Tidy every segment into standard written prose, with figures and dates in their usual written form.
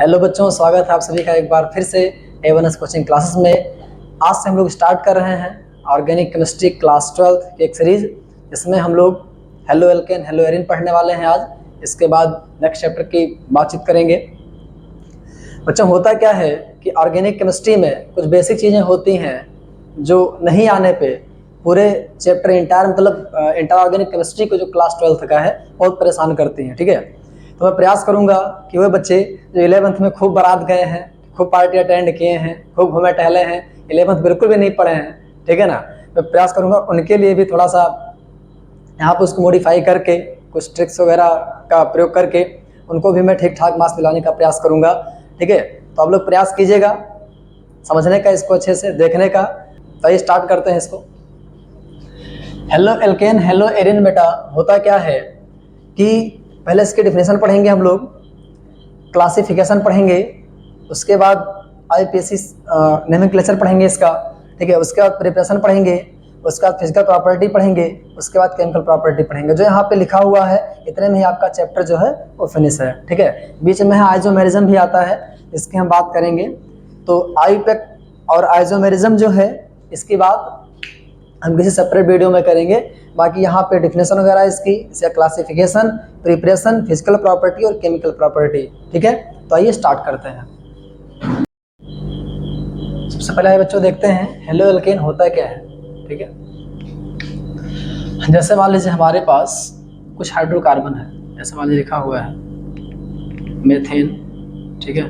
Hello बच्चों, स्वागत है आप सभी का एक बार फिर से A1S कोचिंग क्लासेस में। आज से हम लोग स्टार्ट कर रहे हैं ऑर्गेनिक केमिस्ट्री क्लास 12 की एक सीरीज। इसमें हम लोग हेलो एल्केन हेलो एरिन पढ़ने वाले हैं आज। इसके बाद नेक्स्ट चैप्टर की बातचीत करेंगे। बच्चों, होता क्या है कि ऑर्गेनिक केमिस्ट्री में कुछ बेसिक चीज़ें होती हैं जो नहीं आने पे पूरे चैप्टर इंटर ऑर्गेनिक केमिस्ट्री को जो क्लास 12 का है बहुत परेशान करती हैं। ठीक है, तो मैं प्रयास करूंगा कि वे बच्चे जो 11th में खूब बारात गए हैं, खूब पार्टी अटेंड किए हैं, खूब घूमे टहले हैं, 11th बिल्कुल भी नहीं पढ़े हैं, ठीक है ना, मैं प्रयास करूंगा उनके लिए भी थोड़ा सा यहाँ पर उसको मॉडिफाई करके कुछ ट्रिक्स वगैरह का प्रयोग करके उनको भी मैं ठीक ठाक मार्क्स दिलाने का प्रयास करूँगा। ठीक है, तो आप लोग प्रयास कीजिएगा समझने का, इसको अच्छे से देखने का। तो ये स्टार्ट करते हैं इसको। हेलो एल्केन हेलो एरिन बेटा होता क्या है कि पहले इसकी डिफिनेशन पढ़ेंगे हम लोग, क्लासिफिकेशन पढ़ेंगे, उसके बाद IPSC नोमेनक्लेचर पढ़ेंगे इसका। ठीक है, उसके बाद प्रिपरेशन पढ़ेंगे, उसके बाद फिजिकल प्रॉपर्टी पढ़ेंगे, उसके बाद केमिकल प्रॉपर्टी पढ़ेंगे। जो यहाँ पे लिखा हुआ है इतने में ही आपका चैप्टर जो है वो फिनिश है। ठीक है, बीच में आइसोमेरिज्म भी आता है, इसकी हम बात करेंगे। तो आईपेक और आइसोमेरिज्म जो है इसकी बात हम किसी सेपरेट वीडियो में करेंगे। बाकी यहाँ पे डिफिनेशन वगैरह इसकी, इसका क्लासिफिकेशन, प्रिपरेशन, फिजिकल प्रॉपर्टी और केमिकल प्रॉपर्टी। ठीक है, तो आइए स्टार्ट करते हैं। सबसे पहले बच्चों देखते हैं हेलो एल्केन होता क्या है। ठीक है, जैसे मान लीजिए हमारे पास कुछ हाइड्रोकार्बन है, जैसे मान लीजिए लिखा हुआ है मेथेन, ठीक है,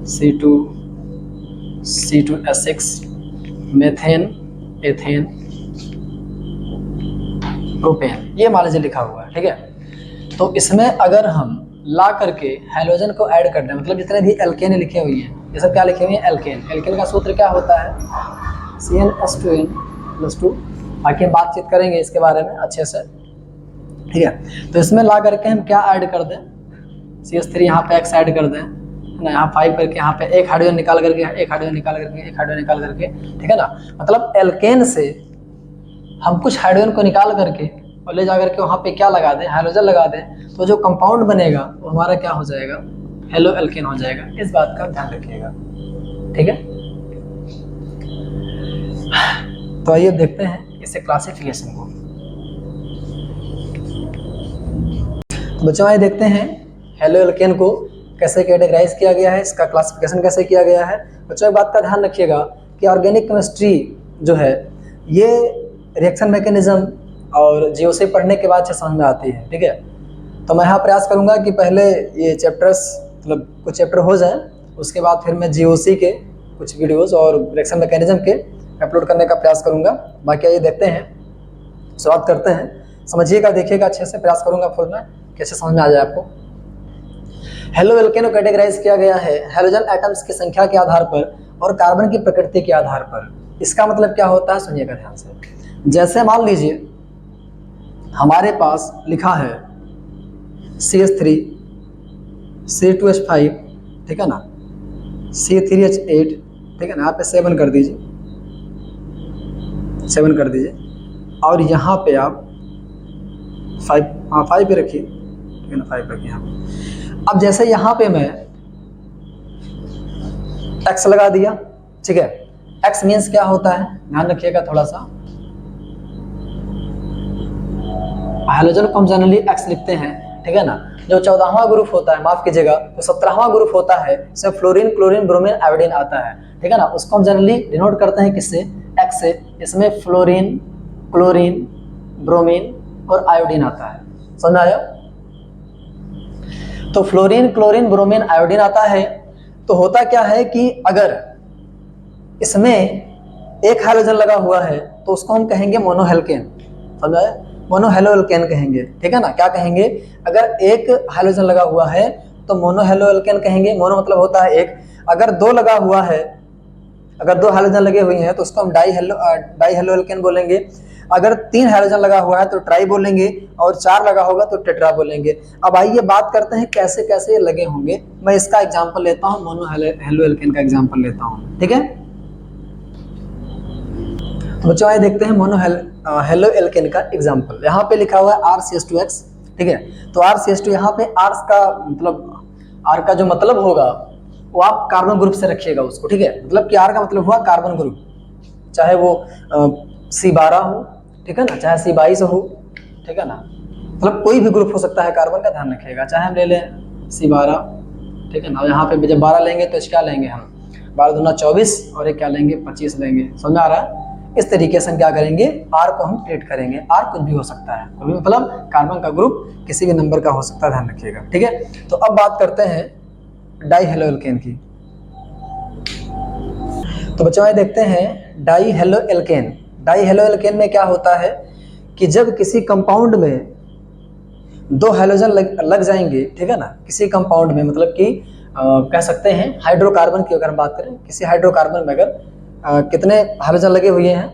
C2H6, मेथेन, एथेन, प्रोपेन, ये मान लीजिए लिखा हुआ है। ठीक है, तो इसमें अगर हम ला करके हाइड्रोजन को ऐड कर दें, मतलब जितने भी एल्केन लिखे हुए हैं ये सब क्या लिखे हुए हैं, एल्केन। एल्केन का सूत्र क्या होता है, CnH2n+2। बाकी हम बातचीत करेंगे इसके बारे में अच्छे से। ठीक है, तो इसमें ला करके हम क्या ऐड कर दें, CH3 यहाँ पे X ऐड कर दें ना, यहाँ 5 करके यहाँ पे एक हाइड्रोजन निकाल करके, एक हाइड्रोजन निकाल करके, एक हाइड्रोजन निकाल करके। ठीक है ना, मतलब एल्केन से हम कुछ हाइड्रोजन को निकाल करके और ले जाकर के वहाँ पे क्या लगा दें, हाइड्रोजन लगा दें, तो जो कंपाउंड बनेगा वो हमारा क्या हो जाएगा, हेलो एल्केन हो जाएगा। इस बात का ध्यान रखिएगा। ठीक है, तो आइए देखते हैं इससे क्लासिफिकेशन को। तो बच्चों आइए देखते हैं हेलो एल्केन को कैसे कैटेगराइज किया गया है, इसका क्लासिफिकेशन कैसे किया गया है। बच्चों एक बात का ध्यान रखिएगा कि ऑर्गेनिक केमिस्ट्री जो है ये रिएक्शन मैकेनिज्म और GOC पढ़ने के बाद से समझ में आती है। ठीक है, तो मैं यहाँ प्रयास करूँगा कि पहले ये चैप्टर्स मतलब कुछ चैप्टर हो जाए, उसके बाद फिर मैं GOC के कुछ वीडियोस और रिएक्शन मैकेनिज्म के अपलोड करने का प्रयास करूँगा। बाकी ये देखते हैं, शुरुआत करते हैं। समझिएगा, देखिएगा अच्छे से, प्रयास करूँगा फुल में कैसे समझ में आ जाए आपको। हेलो एल्केन को कैटेगराइज किया गया है हाइड्रोजन एटम्स की संख्या के आधार पर और कार्बन की प्रकृति के आधार पर। इसका मतलब क्या होता है, सुनिएगा ध्यान से। जैसे मान लीजिए हमारे पास लिखा है CH3, C2H5, ठीक है ना, C3H8, ठीक है ना, यहाँ पे 7 कर दीजिए, 7 कर दीजिए, और यहाँ पे आप 5, हाँ 5 पे रखिए, ठीक है ना, 5 रखिए यहाँ पे। अब जैसे यहाँ पे मैं X लगा दिया, ठीक है, X मीन्स क्या होता है, ध्यान रखिएगा थोड़ा सा। हाइड्रोजन को हम जनरली X लिखते हैं, ठीक है ना। जो 14वां ग्रुप होता है, माफ कीजिएगा, जो 17वां ग्रुप होता है, इसमें फ्लोरीन, क्लोरीन, ब्रोमीन, आयोडीन आता है। ठीक है ना, उसको हम जनरली डिनोट करते हैं किससे, X से। इसमें फ्लोरीन, क्लोरीन, ब्रोमीन और आयोडीन आता है, समझ आया। तो फ्लोरीन, क्लोरीन, ब्रोमीन, आयोडीन आता है। तो होता क्या है कि अगर इसमें एक हाइड्रोजन लगा हुआ है तो उसको हम कहेंगे मोनोहेल्केन, समझ आया, मोनोहेलो एल्केन कहेंगे। ठीक है ना, क्या कहेंगे, अगर एक हाइड्रोजन लगा हुआ है तो मोनोहेलो एल्केन कहेंगे। मोनो मतलब होता है एक, अगर 2 लगा हुआ है, अगर 2 हाइड्रोजन लगे हुए हैं तो उसको हम डाई हेलो एल्केन बोलेंगे। अगर 3 हाइड्रोजन लगा हुआ है तो ट्राई बोलेंगे, और 4 लगा होगा तो टेट्रा बोलेंगे। अब आइए बात करते हैं कैसे कैसे ये लगे होंगे। मैं इसका एग्जांपल लेता हूँ, मोनोहेलो एल्केन का एग्जांपल लेता हूँ। ठीक है, तो बच्चों आइए देखते हैं मोनोहेलो एल्केन का एग्जांपल। यहाँ पे लिखा हुआ है RCH2X, ठीक है, तो RCH2 यहाँ पे R का जो मतलब होगा वो आप कार्बन ग्रुप से रखिएगा उसको, ठीक है। मतलब कि R का मतलब हुआ कार्बन ग्रुप, चाहे वो C12 हो, ठीक है ना, चाहे C22 हो, ठीक है ना, मतलब कोई भी ग्रुप हो सकता है कार्बन का, ध्यान रखिएगा। चाहे हम ले लें C12, ठीक है ना, और यहाँ पे जब 12 लेंगे तो क्या लेंगे हम, 12 दूना 24 और एक क्या लेंगे 25 लेंगे, समझ में आ रहा है। इस तरीके से हम क्या करेंगे, R को हम ट्रीट करेंगे। R कुछ भी हो सकता है, कोई भी मतलब कार्बन का ग्रुप किसी भी नंबर का हो सकता है, ध्यान रखिएगा, ठीक है। तो अब बात करते हैं डाई हेलो एल्केन की। तो बच्चों आइए देखते हैं die halo alkane. Die halo alkane में क्या होता है कि जब किसी कंपाउंड में 2 हैलोजन लग जाएंगे, ठीक है ना, किसी कंपाउंड में, मतलब कि कह सकते हैं हाइड्रोकार्बन की अगर हम बात करें, किसी हाइड्रोकार्बन में अगर कितने हैलोजन लगे हुए हैं,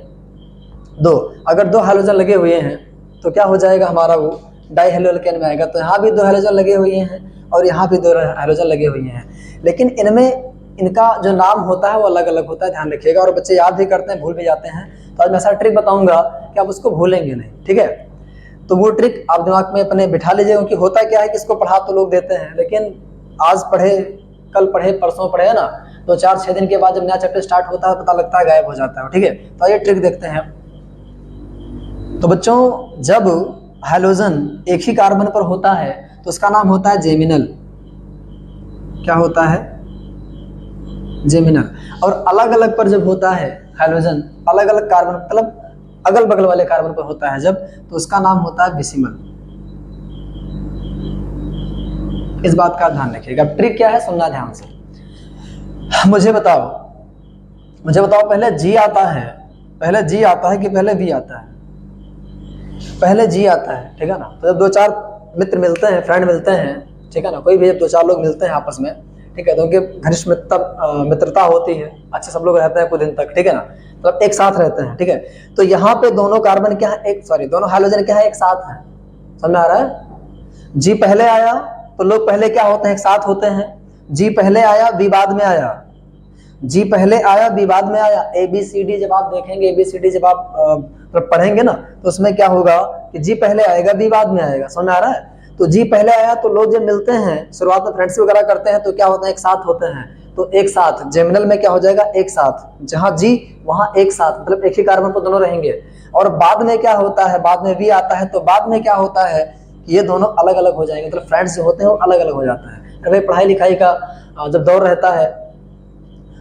2, अगर 2 हैलोजन लगे हुए हैं तो क्या हो जाएगा हमारा, वो डाई हेलो एल्केन में आएगा। तो यहाँ भी 2 हैलोजन लगे हुए हैं और यहाँ भी 2 हैलोजन लगे हुए हैं, लेकिन इनमें इनका जो नाम होता है वो अलग अलग होता है, ध्यान रखिएगा। और बच्चे याद भी करते हैं, भूल भी जाते हैं, तो आज मैं ऐसा ट्रिक बताऊंगा कि आप उसको भूलेंगे नहीं, ठीक है। तो वो ट्रिक आप दिमाग में अपने बिठा लीजिए, क्योंकि होता क्या है कि इसको पढ़ा तो लोग देते हैं, लेकिन आज पढ़े, कल पढ़े, परसों पढ़े ना, तो 4-6 दिन के बाद जब नया चैप्टर स्टार्ट होता है पता लगता है गायब हो जाता है, ठीक है। तो ये ट्रिक देखते हैं। तो बच्चों जब हैलोजन एक ही कार्बन पर होता है तो उसका नाम होता है जेमिनल। क्या होता है, जेमिनल। और अलग अलग पर जब होता है हैलोजन, अलग अलग कार्बन मतलब अगल बगल वाले कार्बन पर होता है जब, तो उसका नाम होता है बिसिमल। इस बात का ध्यान रखिएगा। अब ट्रिक क्या है, सुनना ध्यान से। मुझे बताओ पहले G आता है, पहले G आता है कि पहले V आता है? पहले G आता है, ठीक है ना। तो जब 2-4 मित्र मिलते हैं, फ्रेंड मिलते हैं, ठीक है ना, कोई भी जब 2-4 लोग मिलते हैं आपस में, ठीक है, तो उनके घनिष्ठ मित्रता होती है, अच्छे सब लोग रहते हैं कुछ दिन तक, ठीक है ना, मतलब एक साथ रहते हैं, ठीक है। तो यहाँ पे दोनों कार्बन क्या है, दोनों हाइड्रोजन क्या है, एक साथ है, समझ में आ रहा है। G पहले आया तो लोग पहले क्या होते हैं, एक साथ होते हैं। G पहले आया, V बाद में आया, G पहले आया, B बाद में आया। ABCD जब आप देखेंगे, ABCD जब आप पढ़ेंगे ना, तो उसमें क्या होगा कि G पहले आएगा, B बाद में आएगा, समझ में आ रहा है। तो G पहले आया तो लोग जब मिलते हैं, शुरुआत में फ्रेंड्स वगैरह करते हैं, तो क्या होता है, एक साथ होते हैं। तो एक साथ जेमिनल में क्या हो जाएगा, एक साथ, जहां G वहां एक साथ, मतलब एक ही कार्बन पर दोनों रहेंगे। और बाद में क्या होता है, बाद में V आता है, तो बाद में क्या होता है कि ये दोनों अलग अलग हो जाएंगे, मतलब फ्रेंड्स जो होते हैं वो अलग अलग हो जाता है। अगर पढ़ाई लिखाई का जब दौर रहता है,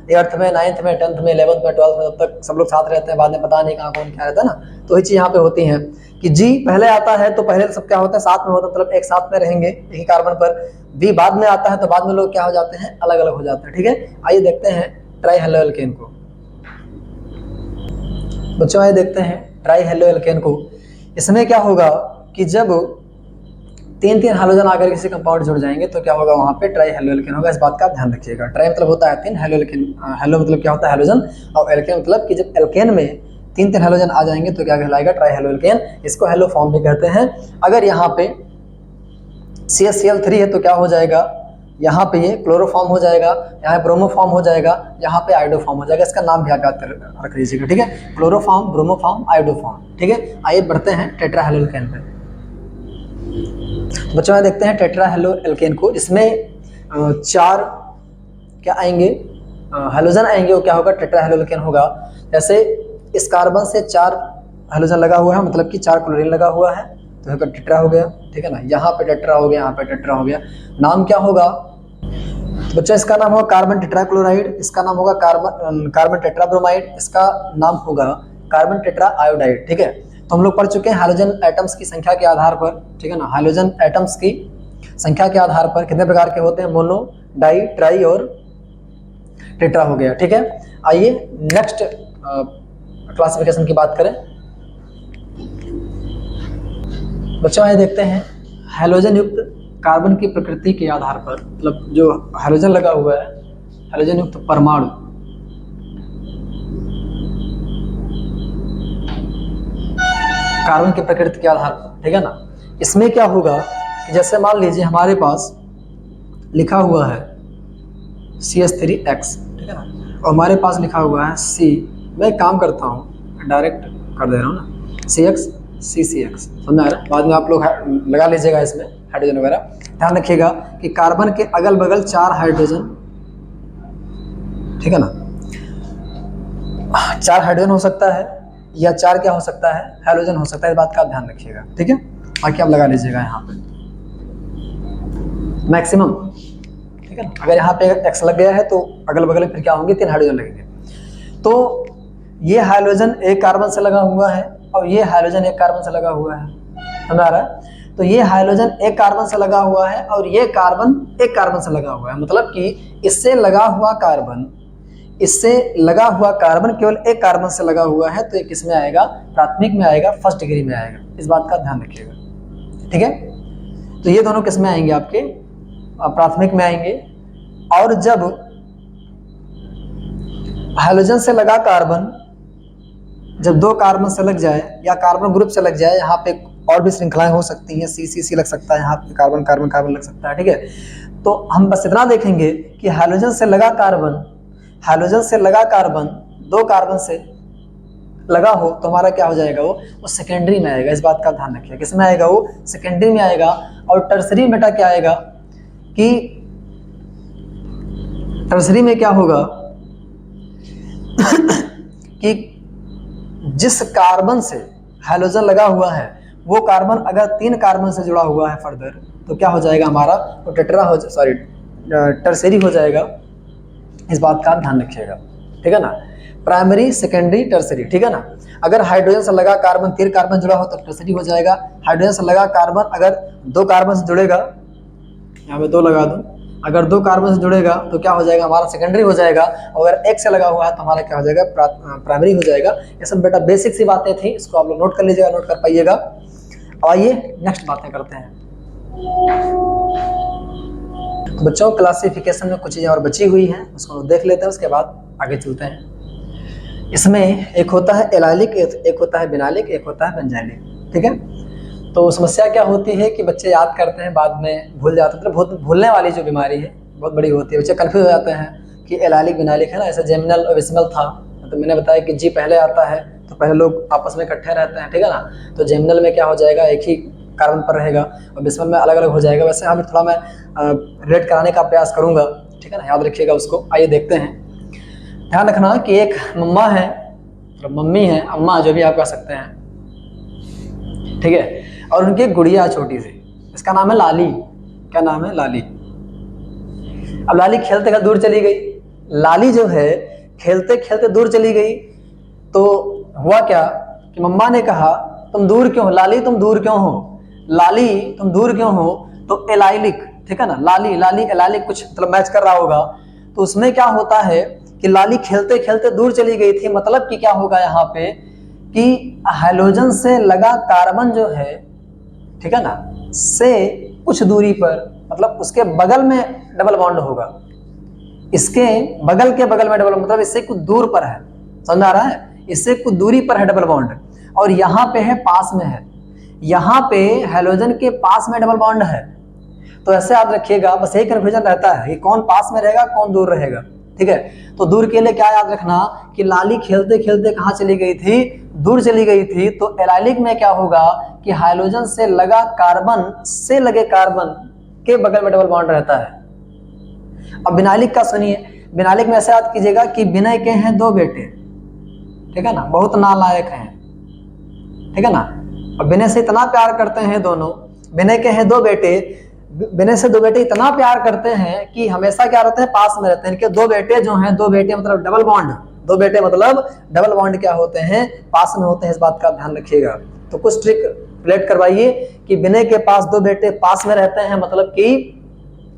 8th में, 9th में, 10th में, 11th में, 12th में, तब तक सब लोग साथ रहते हैं, बाद में पता नहीं कहाँ कौन क्या रहता है ना। तो ये चीज यहाँ पे होती है कि G पहले आता है तो पहले सब क्या होता है, साथ में होता है, मतलब एक साथ में रहेंगे एक ही कार्बन पर। V बाद में आता है तो बाद में लोग क्या हो जाते हैं, अलग अलग हो जाते हैं, ठीक है। आइए देखते हैं ट्राई हेलो एल्केन को। बच्चों आइए देखते हैं ट्राई हेलो एल्केन को। इसमें क्या होगा कि जब 3-3 हाइड्रोजन आकर किसी कंपाउंड जुड़ जाएंगे तो क्या होगा, वहां पे ट्राई हेलो एल्केन होगा। इस बात का ध्यान रखिएगा। ट्राई मतलब होता है 3, हेलो एल्केन, हेलो मतलब क्या होता है, हाइड्रोजन, और एल्केन मतलब कि जब एल्केन में 3-3 हाइड्रोजन आ जाएंगे तो क्या कहलाएगा, ट्राई हेलो एल्केन। इसको हेलो फॉर्म भी कहते हैं। अगर यहाँ पे CH3 है तो क्या हो जाएगा, यहाँ पे ये क्लोरोफॉर्म हो जाएगा, यहाँ ब्रोमोफॉर्म हो जाएगा, यहाँ पे आइडोफॉर्म हो जाएगा। इसका नाम भी आप याद रख लीजिएगा, ठीक है, क्लोरोफॉर्म, ब्रोमोफॉर्म, आइडोफॉर्म, ठीक है। आइए बढ़ते हैं टेट्रा हेलो एल्केन पे। बच्चों में देखते हैं टेट्रा हेलो एल्केन को। इसमें 4 क्या आएंगे, हाइड्रोजन आएंगे, वो क्या होगा, टेट्रा हेलो एल्केन होगा। जैसे इस कार्बन से 4 हाइड्रोजन लगा हुआ है, मतलब कि 4 क्लोरीन लगा हुआ है, तो टेट्रा हो गया, ठीक है ना। यहाँ पे टेट्रा हो गया, यहाँ पे टेट्रा हो गया। नाम क्या होगा बच्चों, इसका नाम होगा कार्बन टेट्राक्लोराइड, इसका नाम होगा कार्बन टेट्राब्रोमाइड, इसका नाम होगा कार्बन टेट्रा आयोडाइड, ठीक है। तो हम लोग पढ़ चुके हैं हाइड्रोजन एटम्स की संख्या के आधार पर, ठीक है ना। हाइड्रोजन एटम्स की संख्या के आधार पर कितने प्रकार के होते हैं, मोनो, डाई, ट्राई और टेट्रा हो गया, ठीक है। आइए नेक्स्ट क्लासिफिकेशन की बात करें। बच्चों आइए देखते हैं हैलोजन युक्त कार्बन की प्रकृति के आधार पर, मतलब जो हाइड्रोजन लगा हुआ है, हाइड्रोजन युक्त परमाणु, कार्बन की प्रकृति के आधार पर, ठीक है ना। इसमें क्या होगा कि जैसे मान लीजिए हमारे पास लिखा हुआ है CH3X, ठीक है ना, और हमारे पास लिखा हुआ है C। मैं एक काम करता हूँ, डायरेक्ट कर दे रहा हूँ ना, CX CCX, समझ में आ रहा है। बाद में आप लोग लगा लीजिएगा इसमें हाइड्रोजन वगैरह। ध्यान रखिएगा कि कार्बन के अगल बगल 4 हाइड्रोजन ठीक है ना। 4 हाइड्रोजन हो सकता है या 4 क्या हो सकता है, हैलोजन हो सकता है, इस बात का आप ध्यान रखिएगा, ठीक है। बाकी आप लगा लीजिएगा यहाँ पे मैक्सिमम, ठीक है ना। अगर यहाँ पे एक्स लग गया है तो अगल बगल में फिर क्या होंगे, 3 हाइड्रोजन लगेंगे। तो ये हाइड्रोजन एक कार्बन से लगा हुआ है और ये हाइड्रोजन एक कार्बन से लगा हुआ है, समझ आ रहा है। तो ये हाइड्रोजन एक कार्बन से लगा हुआ है और ये कार्बन एक कार्बन से लगा हुआ है, मतलब कि इससे लगा हुआ कार्बन, इससे लगा हुआ कार्बन केवल एक कार्बन से लगा हुआ है, तो ये किस में आएगा, प्राथमिक में आएगा, फर्स्ट डिग्री में आएगा, इस बात का ध्यान रखिएगा, ठीक है। तो ये दोनों किस में आएंगे, आपके प्राथमिक में आएंगे। और जब हाइड्रोजन से लगा कार्बन जब 2 कार्बन से लग जाए या कार्बन ग्रुप से लग जाए, यहाँ पे और भी श्रृंखलाएं हो सकती हैं, सी लग सकता है, यहाँ पे कार्बन कार्बन कार्बन लग सकता है, ठीक है। तो हम बस इतना देखेंगे कि हाइड्रोजन से लगा कार्बन 2 कार्बन से लगा हो तो हमारा क्या हो जाएगा, वो सेकेंडरी में आएगा, इस बात का ध्यान रखिए। किस में आएगा, वो सेकेंडरी में आएगा। और टर्सरी बेटा क्या आएगा कि टर्सरी में क्या होगा कि जिस कार्बन से हाइड्रोजन लगा हुआ है वो कार्बन अगर 3 कार्बन से जुड़ा हुआ है फर्दर, तो क्या हो जाएगा हमारा, वो टर्सरी हो जाएगा, इस बात का ध्यान रखिएगा, ठीक है ना। प्राइमरी, सेकेंडरी, टर्सरी, ठीक है ना। अगर हाइड्रोजन से लगा कार्बन 3 कार्बन जुड़ा हो तो टर्सरी हो जाएगा। हाइड्रोजन से लगा कार्बन अगर 2 कार्बन से जुड़ेगा, यहाँ पे 2 लगा दूं, अगर 2 कार्बन से जुड़ेगा तो क्या हो जाएगा, हमारा सेकेंडरी हो जाएगा। और अगर एक से लगा हुआ है तो हमारा क्या हो जाएगा, प्राइमरी हो जाएगा। ये सब बेटा बेसिक सी बातें थी, इसको आप लोग नोट कर लीजिएगा, नोट कर पाइएगा। आइए नेक्स्ट बातें करते हैं। तो बच्चों, क्लासिफिकेशन में कुछ चीज़ें और बची हुई हैं, उसको देख लेते हैं, उसके बाद आगे चलते हैं। इसमें एक होता है एलाइलिक, एक होता है बिनालिक, एक होता है बेंजाइलिक, ठीक है। तो समस्या क्या होती है कि बच्चे याद करते हैं, बाद में भूल जाते हैं, तो बहुत भूलने वाली जो बीमारी है बहुत बड़ी होती है, बच्चे कन्फ्यूज हो जाते हैं कि एलाइलिक बिनालिक है ना। ऐसे जेमिनल और विसिमल था, तो मैंने बताया कि जी पहले आता है तो पहले लोग आपस में इकट्ठे रहते हैं, ठीक है ना। तो जेमिनल में क्या हो जाएगा, एक ही कार्बन पर रहेगा, और विसिमल में अलग अलग हो जाएगा। वैसे यहाँ पर थोड़ा मैं रिलेट कराने का प्रयास करूँगा, ठीक है ना, याद रखिएगा उसको। आइए देखते हैं। ध्यान रखना कि एक मम्मा है, मम्मी है, अम्मा, जो भी आप कह सकते हैं, ठीक है, और उनकी एक गुड़िया छोटी सी, इसका नाम है लाली। क्या नाम है, लाली। अब लाली खेलते खेलते दूर चली गई। लाली जो है खेलते खेलते दूर चली गई, तो हुआ क्या कि मम्मा ने कहा तुम दूर क्यों हो लाली, तुम दूर क्यों हो लाली, तुम दूर क्यों हो। तो एलाइलिक, ठीक है ना, लाली लाली एलाइलिक कुछ मतलब मैच कर रहा होगा। तो उसमें क्या होता है कि लाली खेलते खेलते दूर चली गई थी, मतलब कि क्या होगा यहाँ पे कि हाइड्रोजन से लगा कार्बन जो है, ठीक है ना, से कुछ दूरी पर, मतलब उसके बगल में डबल बॉन्ड होगा, इसके बगल के बगल में डबल, मतलब इससे कुछ दूर पर है, समझ आ रहा है, इससे कुछ दूरी पर है डबल बॉन्ड। और यहाँ पे है, पास में है, यहाँ पे हाइड्रोजन के पास में डबल बॉन्ड है। तो ऐसे याद रखिएगा, बस यही कन्फ्यूजन रहता है कि कौन पास में रहेगा कौन दूर रहेगा, ठीक है। तो दूर के लिए क्या याद रखना कि लाली खेलते खेलते कहाँ चली गई थी, दूर चली गई थी। तो एलाइलिक में क्या होगा कि हाइड्रोजन से लगा कार्बन से लगे कार्बन के बगल में डबल बॉन्ड रहता है। अब बिनालिक का सुनिए, बिनालिक में ऐसे याद कीजिएगा कि विनय के हैं 2 बेटे, ठीक है ना, बहुत नालायक हैं, ठीक है ना, और विनय से इतना प्यार करते हैं दोनों। विनय के हैं 2 बेटे, विनय से 2 बेटे इतना प्यार करते हैं कि हमेशा क्या रहते हैं, पास में रहते हैं। इनके 2 बेटे जो हैं, 2 बेटे मतलब डबल बॉन्ड, 2 बेटे मतलब डबल बॉन्ड क्या होते हैं, पास में होते हैं, इस बात का ध्यान रखिएगा। तो कुछ ट्रिक रिलेट करवाइए कि विनय के पास 2 बेटे पास में रहते हैं, मतलब कि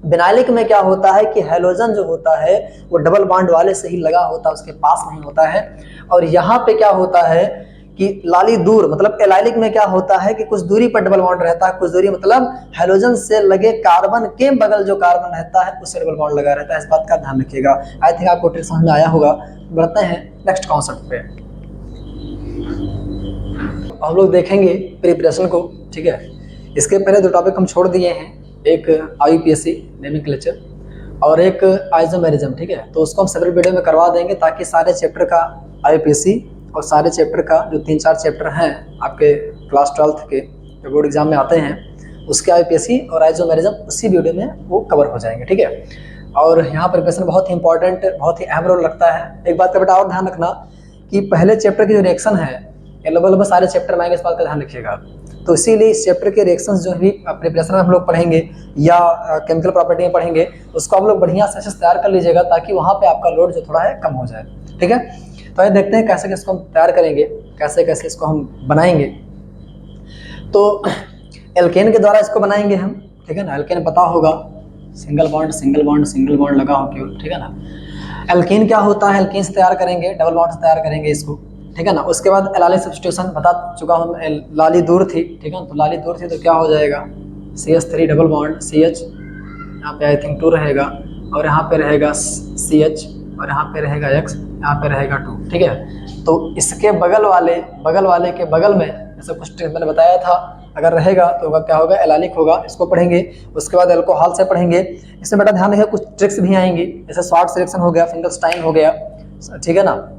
बिनालिक में क्या होता है कि हाइड्रोजन जो होता है वो डबल बॉन्ड वाले से ही लगा होता है, उसके पास नहीं होता है। और यहाँ पे क्या होता है कि लाली दूर, मतलब एलाइलिक में क्या होता है कि कुछ दूरी पर डबल बॉन्ड रहता है, कुछ दूरी मतलब हाइड्रोजन से लगे कार्बन के बगल जो कार्बन रहता है उससे डबल बॉन्ड लगा रहता है, इस बात का ध्यान रखिएगा। आई थिंक आपको ट्रिक समझ में आया होगा। बढ़ते हैं नेक्स्ट कॉन्सेप्ट पे, हम लोग देखेंगे प्रिपरेशन को, ठीक है। इसके पहले 2 टॉपिक हम छोड़ दिए हैं, एक IUPAC नोमेनक्लेचर और एक आइसोमेरिज्म, ठीक है। तो उसको हम सेपरेट वीडियो में करवा देंगे ताकि सारे चैप्टर का IUPAC और सारे चैप्टर का जो 3-4 चैप्टर हैं आपके क्लास 12th के जो बोर्ड एग्जाम में आते हैं उसके IUPAC और आइसोमेरिज्म उसी वीडियो में वो कवर हो जाएंगे, ठीक है। और यहाँ पर रिप्रेशन बहुत ही इंपॉर्टेंट, बहुत ही अहम रोल रखता है। एक बात का बेटा और ध्यान रखना कि पहले चैप्टर की जो रिएक्शन है, ये लगभग सारे चैप्टर में आएंगे, इस बात का ध्यान रखिएगा। तो इसीलिए इस चैप्टर के रिएक्शंस जो भी प्रिपरेशन में हम लोग पढ़ेंगे या केमिकल प्रॉपर्टी में पढ़ेंगे, उसको आप लोग बढ़िया से तैयार कर लीजिएगा, ताकि वहाँ पे आपका लोड जो थोड़ा है कम हो जाए। ठीक है, तो आइए देखते हैं कैसे इसको हम तैयार करेंगे, कैसे कैसे इसको हम बनाएंगे। तो एल्केन के द्वारा इसको बनाएंगे हम, ठीक है ना। एल्केन पता होगा, single bond single bond single bond लगा हो केवल, ठीक है ना। एल्केन क्या होता है, एल्केन से तैयार करेंगे, डबल बॉन्ड से तैयार करेंगे इसको, ठीक है ना। उसके बाद एलाइलिक सब्स्टिट्यूशन बता चुका हूँ, लाली दूर थी, ठीक है। तो लाली दूर थी तो क्या हो जाएगा, CH3 डबल बॉन्ड CH, यहाँ पे आई थिंक 2 रहेगा, और यहाँ पे रहेगा CH, और यहाँ पे रहेगा X, यहाँ पे रहेगा 2, ठीक है। तो इसके बगल वाले के बगल में जैसा कुछ मैंने बताया था, अगर रहेगा तो क्या होगा, एलाइलिक होगा, इसको पढ़ेंगे। उसके बाद अल्कोहल से पढ़ेंगे। इसमें बेटा ध्यान रखिए, कुछ ट्रिक्स भी आएंगी, जैसे शॉर्ट सिलेक्शन हो गया, फिंगरस्टाइन हो गया, ठीक है ना।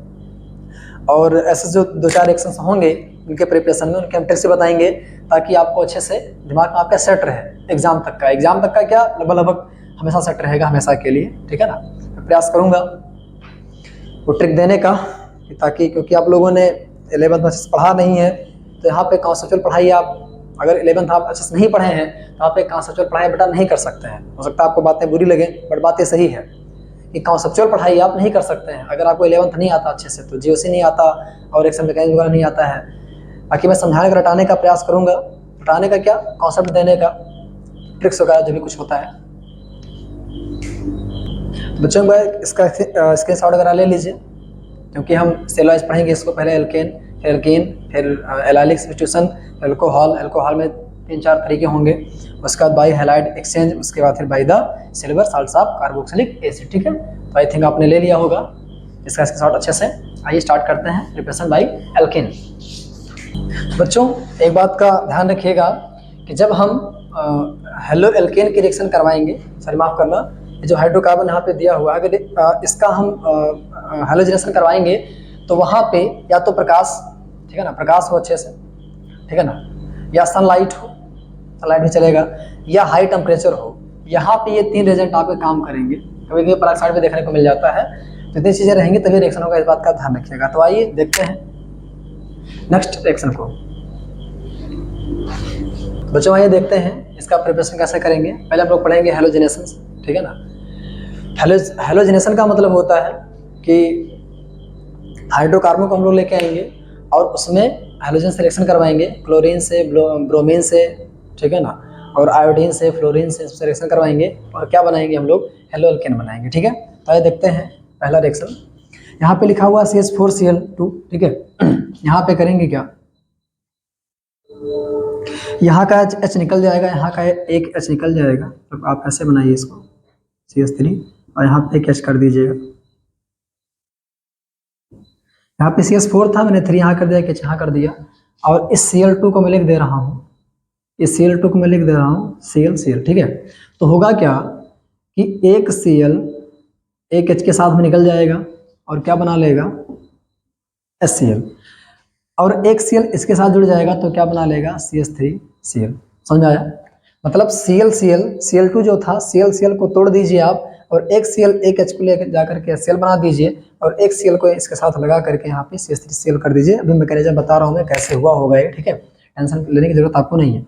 और ऐसे जो 2-4 रिएक्शंस होंगे उनके प्रिपरेशन में, उनके हम ट्रिक्स से बताएंगे, ताकि आपको अच्छे से दिमाग में आपका सेट रहे एग्जाम तक का क्या लगभग हमेशा सेट रहेगा, हमेशा के लिए, ठीक है ना। मैं प्रयास करूंगा वो ट्रिक देने का, ताकि क्योंकि आप लोगों ने 11th में अच्छे से पढ़ा नहीं है, तो यहाँ पे कॉन्सेप्चुअल पढ़ाई आप अगर 11th आप अच्छे से नहीं पढ़े हैं तो आप एक कॉन्सेप्चुअल पढ़ाई बेटा नहीं कर सकते हैं। हो सकता है आपको बातें बुरी लगे, बट बातें सही है कि कॉन्सेप्चुअल पढ़ाई आप नहीं कर सकते हैं अगर आपको 11th नहीं आता अच्छे से, तो GOC नहीं आता और एक्शन मैकेनिज्म वगैरह नहीं आता है। बाकी मैं समझाने का, रटाने का प्रयास करूंगा, रटाने का क्या, कॉन्सेप्ट देने का, ट्रिक्स वगैरह जो भी कुछ होता है। बच्चों को इसका स्क्रीनशॉट वगैरह ले लीजिए, क्योंकि हम सेल वाइज पढ़ेंगे इसको, पहले एल्केन, फिर एलाइलिक सब्स्टिट्यूशन, अल्कोहल में 3-4 तरीके होंगे, उसके बाद बाई हैलाइड एक्सचेंज, उसके बाद फिर by the silver salts of carboxylic acid, ठीक है। तो आई थिंक आपने ले लिया होगा इसका स्क्रीनशॉट अच्छे से। आइए स्टार्ट करते हैं प्रिपरेशन बाई एल्केन। बच्चों एक बात का ध्यान रखिएगा कि जब हम हेलो एल्केन की रिएक्शन करवाएंगे, सॉरी माफ करना, जो हाइड्रोकार्बन यहाँ पे दिया हुआ है, अगर इसका हम हेलोजनेशन करवाएंगे तो वहाँ पे या तो प्रकाश, ठीक है ना, प्रकाश हो अच्छे से, ठीक है ना, या सनलाइट हो, सनलाइट भी चलेगा, या हाई टेम्परेचर हो। यहाँ पे ये 3 एजेंट आपके काम करेंगे। कभी कभी पराक्साइड में देखने को मिल जाता है, तो इतनी चीज़ें रहेंगी तभी रिएक्शन होगा, इस बात का ध्यान रखिएगा। तो आइए देखते हैं नेक्स्ट रिएक्शन को। बच्चों आइए देखते हैं इसका प्रिपरेशन कैसे करेंगे। पहले हम लोग पढ़ेंगे हेलोजनेशन, ठीक है ना। हेलोजनेशन का मतलब होता है कि हाइड्रोकार्बन को हम लोग लेके आएंगे और उसमें हेलोजन सिलेक्शन करवाएंगे, क्लोरीन से, ब्रोमीन से, ठीक है ना, और आयोडीन से, फ्लोरीन से सिलेक्शन करवाएंगे, और क्या बनाएंगे हम लोग, हेलो एल्केन बनाएंगे, ठीक है। तो आइए देखते हैं पहला रिएक्शन। यहाँ पे लिखा हुआ CH4Cl2, ठीक है। यहाँ पे करेंगे क्या, यहाँ का H निकल जाएगा, यहाँ का एक H निकल जाएगा, तो आप ऐसे बनाइए इसको CH3, और यहाँ पे एक H कर दीजिएगा। यहाँ पे CH4 था, मैंने 3 यहाँ कर दिया, एक H यहाँ कर दिया, और इस Cl2 को मैं लिख दे रहा हूँ, इस Cl2 को मैं लिख दे रहा हूँ Cl, ठीक है। तो होगा क्या कि एक Cl एक H के साथ में निकल जाएगा और क्या बना लेगा, HCl, और एक Cl इसके साथ जुड़ जाएगा तो क्या बना लेगा, CH3Cl। समझ आया, मतलब Cl2 जो था, Cl को तोड़ दीजिए आप, और एक Cl एक H को लेकर जाकर के HCl बना दीजिए, और एक Cl को इसके साथ लगा करके यहाँ पे CH3Cl कर दीजिए। अभी मैकेनिज्म बता रहा हूँ मैं कैसे हुआ होगा ये, ठीक है, टेंशन लेने की जरूरत आपको नहीं है।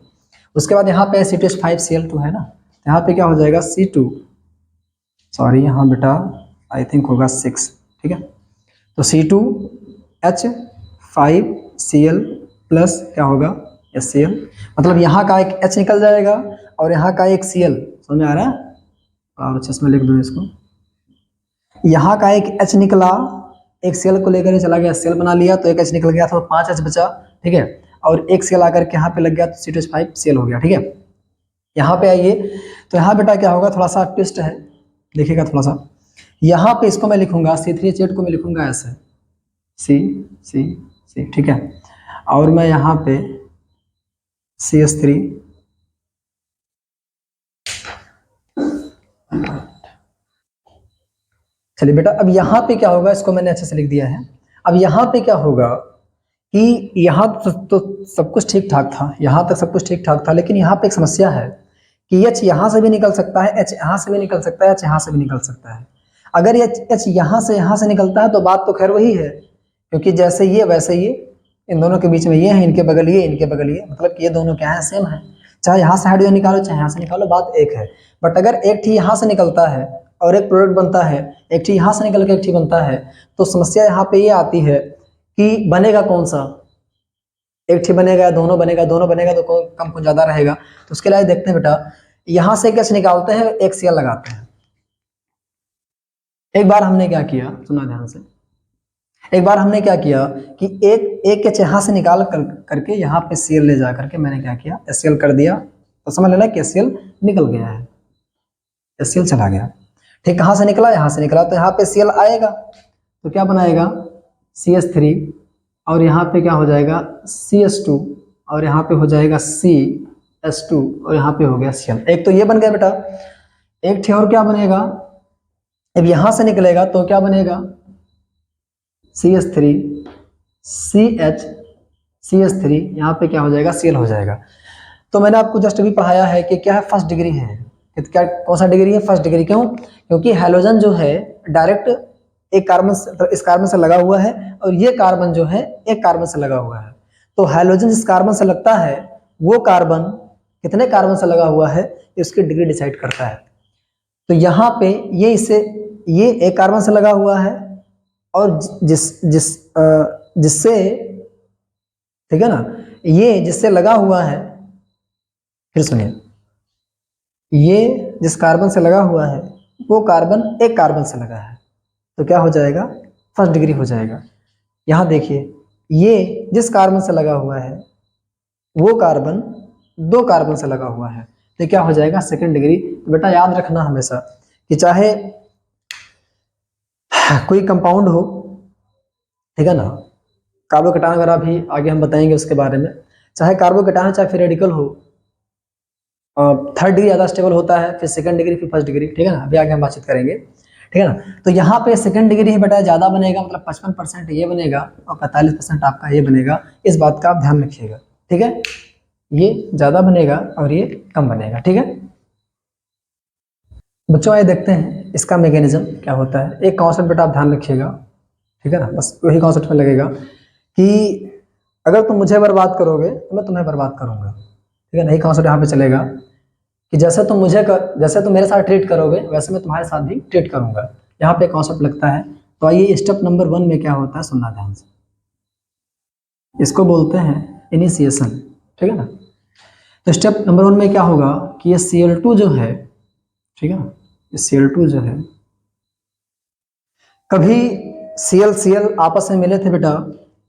उसके बाद यहाँ पे C2H5Cl2 है ना, तो यहाँ पे क्या हो जाएगा यहाँ बेटा आई थिंक होगा 6, ठीक है। तो C2H5Cl प्लस क्या होगा, HCl, मतलब यहाँ का एक H निकल जाएगा और यहाँ का एक Cl, समझ में आ रहा है, और अच्छे से मैं लिख दूँ इसको, यहाँ का एक H निकला, एक Cl को लेकर चला गया, Cl बना लिया, तो एक H निकल गया, तो 5 H बचा, ठीक है, और एक Cl आकर के यहाँ पे लग गया, तो C2H5Cl हो गया, ठीक है। यहाँ पे आइए, तो यहाँ बेटा क्या होगा, थोड़ा सा ट्विस्ट है, देखिएगा थोड़ा सा। यहाँ पे इसको मैं लिखूंगा C3H8 को मैं लिखूंगा ऐसे C, ठीक है, और मैं यहाँ पे CH3, चलिए बेटा, अब यहाँ पे क्या होगा, इसको मैंने अच्छे से लिख दिया है। अब यहाँ पे क्या होगा कि यहाँ तो सब कुछ ठीक ठाक था, यहाँ तक सब कुछ ठीक ठाक था, लेकिन यहाँ पे एक समस्या है कि H यहाँ से भी निकल सकता है, H यहाँ से भी निकल सकता है, H यहाँ से भी निकल सकता है। अगर H यहाँ से निकलता है तो बात तो खैर वही है, क्योंकि जैसे ये वैसे ये, इन दोनों के बीच में ये है, इनके बगल ये, इनके बगल ये, मतलब कि ये दोनों क्या है, सेम है। चाहे यहाँ से हाइड्रोजन निकालो चाहे यहाँ से निकालो, बात एक है। बट अगर एक ठीक यहाँ से निकलता है और एक प्रोडक्ट बनता है, एक ठीक यहाँ से निकल के एक ठीक बनता है, तो समस्या यहाँ पे ये आती है कि बनेगा कौन सा, एक ठीक बनेगा या दोनों बनेगा, दोनों बनेगा तो कम कौन ज्यादा रहेगा। तो उसके लिए देखते हैं बेटा, यहां से कैसे निकालते हैं, एक Cl लगाते हैं। एक बार हमने क्या किया, सुना ध्यान से, एक बार हमने क्या किया कि एक H यहां से निकाल करके यहाँ पे Cl ले जा करके मैंने क्या किया, HCl कर दिया, तो समझ लेना कि HCl निकल गया है, HCl चला गया। ठीक, कहां से निकला, यहाँ से निकला, तो यहाँ पे Cl आएगा तो क्या बनाएगा, CH3, और यहाँ पे क्या हो जाएगा, CH2, और यहाँ पे हो जाएगा CH2, और यहाँ पे हो गया Cl। एक तो ये बन गया बेटा, एक ठीक और क्या बनेगा, अब यहाँ से निकलेगा तो क्या बनेगा, CH3 CH CH3, यहाँ पे क्या हो जाएगा, Cl हो जाएगा। तो मैंने आपको जस्ट अभी पढ़ाया है कि क्या है, फर्स्ट डिग्री है, क्या कौन सा डिग्री है, फर्स्ट डिग्री। क्यों, क्योंकि हैलोजन जो है डायरेक्ट एक कार्बन इस कार्बन से लगा हुआ है, और ये कार्बन जो है एक कार्बन से लगा हुआ है। तो हैलोजन जिस कार्बन से लगता है वो कार्बन कितने कार्बन से लगा हुआ है, इसकी डिग्री डिसाइड करता है। तो यहाँ पे ये एक कार्बन से लगा हुआ है, और जिससे, ठीक है ना, ये जिससे लगा हुआ है, फिर सुनिए, ये जिस कार्बन से लगा हुआ है वो कार्बन एक कार्बन से लगा है, तो क्या हो जाएगा, फर्स्ट डिग्री हो जाएगा। यहाँ देखिए, ये जिस कार्बन से लगा हुआ है वो कार्बन दो कार्बन से लगा हुआ है, तो क्या हो जाएगा, सेकंड डिग्री। तो बेटा याद रखना हमेशा कि चाहे कोई कंपाउंड हो, ठीक है ना, कार्बोकेटायन वगैरह भी आगे हम बताएंगे उसके बारे में, चाहे कार्बोकेटायन चाहे फिर रेडिकल हो, थर्ड डिग्री ज़्यादा स्टेबल होता है, फिर सेकंड डिग्री, फिर फर्स्ट डिग्री, ठीक है ना, अभी आगे हम बातचीत करेंगे, ठीक है ना। तो यहाँ पे सेकंड डिग्री ही बेटा ज़्यादा बनेगा, मतलब 55% ये बनेगा और 45% आपका ये बनेगा, इस बात का आप ध्यान रखिएगा, ठीक है, ये ज़्यादा बनेगा और ये कम बनेगा, ठीक है बच्चों। आइए देखते हैं इसका मैकेनिज्म क्या होता है। एक कॉन्सेप्ट बेटा आप ध्यान रखिएगा, ठीक है ना, बस वही कॉन्सेप्ट में लगेगा कि अगर तुम मुझे बर्बाद करोगे तो मैं तुम्हें बर्बाद करूंगा, ठीक है ना, यही कॉन्सेप्ट यहाँ पे चलेगा कि जैसे तुम मेरे साथ ट्रीट करोगे वैसे मैं तुम्हारे साथ भी ट्रीट करूंगा, यहाँ पे कॉन्सेप्ट लगता है। तो आइए स्टेप नंबर 1 में क्या होता है, सुनना ध्यान से, इसको बोलते हैं इनिशिएशन, ठीक है ना। तो स्टेप नंबर 1 में क्या होगा कि ये Cl2 जो है, ठीक है ना, ये Cl2 जो है, कभी Cl आपस में मिले थे बेटा,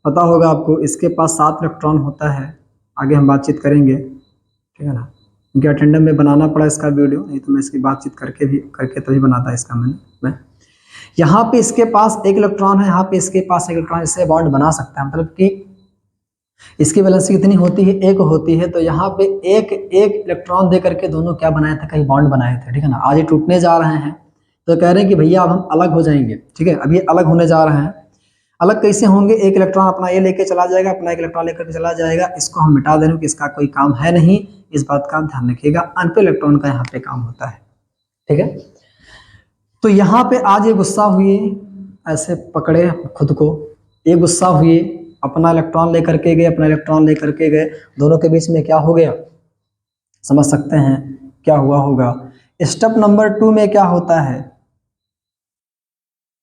पता होगा आपको, इसके पास 7 इलेक्ट्रॉन होता है, आगे हम बातचीत करेंगे, ठीक है ना, क्योंकि अटेंडम में बनाना पड़ा इसका वीडियो, नहीं तो मैं इसकी बातचीत करके तभी बनाता इसका मैं यहाँ पे इसके पास एक इलेक्ट्रॉन है, यहाँ पे इसके पास एक इलेक्ट्रॉन, इससे बॉन्ड बना सकता है, मतलब कि इसकी वैलेंसी कितनी होती है, एक होती है। तो यहाँ पे एक इलेक्ट्रॉन दे करके दोनों क्या बनाए थे, कहीं बॉन्ड बनाए थे, ठीक है ना। आज ये टूटने जा रहे हैं तो कह रहे हैं कि भैया अब हम अलग हो जाएंगे, ठीक है, अब ये अलग होने जा रहे हैं। अलग कैसे होंगे, एक इलेक्ट्रॉन अपना ये लेके चला जाएगा, अपना एक इलेक्ट्रॉन लेकर के चला जाएगा, इसको हम मिटा दे रहे हैं कि इसका कोई काम है नहीं, इस बात का आप ध्यान रखिएगा, अनपेड इलेक्ट्रॉन का यहाँ पे काम होता है, ठीक है। तो यहाँ पे आज ये गुस्सा हुए, ऐसे पकड़े खुद को, ये गुस्सा हुए, अपना इलेक्ट्रॉन लेकर के गए, अपना इलेक्ट्रॉन लेकर के गए, दोनों के बीच में क्या हो गया, समझ सकते हैं क्या हुआ होगा। स्टेप नंबर 2 में क्या होता है,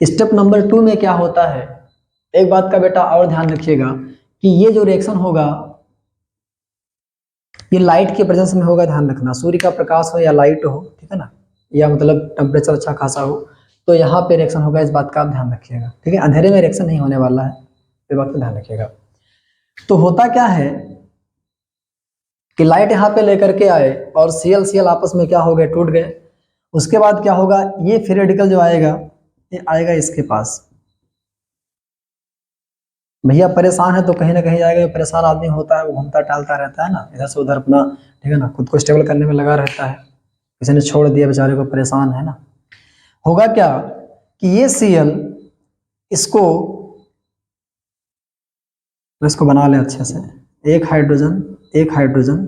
स्टेप नंबर 2 में क्या होता है, एक बात का बेटा और ध्यान रखिएगा कि ये जो रिएक्शन होगा ये लाइट के प्रेजेंस में होगा, ध्यान रखना, सूर्य का प्रकाश हो या लाइट हो, ठीक है ना, या मतलब टेम्परेचर अच्छा खासा हो, तो यहाँ पे रिएक्शन होगा, इस बात का आप ध्यान रखिएगा, ठीक है, अंधेरे में रिएक्शन नहीं होने वाला है, इस बात का ध्यान रखिएगा। तो होता क्या है कि लाइट यहाँ पे लेकर के आए और Cl आपस में क्या हो गए, टूट गए। उसके बाद क्या होगा, ये फ्री रेडिकल जो आएगा ये आएगा इसके पास, भैया परेशान है तो कहीं ना कहीं जाएगा, परेशान आदमी होता है वो घूमता टहलता रहता है ना, इधर से उधर अपना, ठीक है ना, खुद को स्टेबल करने में लगा रहता है, किसी ने छोड़ दिया बेचारे को, परेशान है ना। होगा क्या कि ये Cl इसको बना ले अच्छे से, एक हाइड्रोजन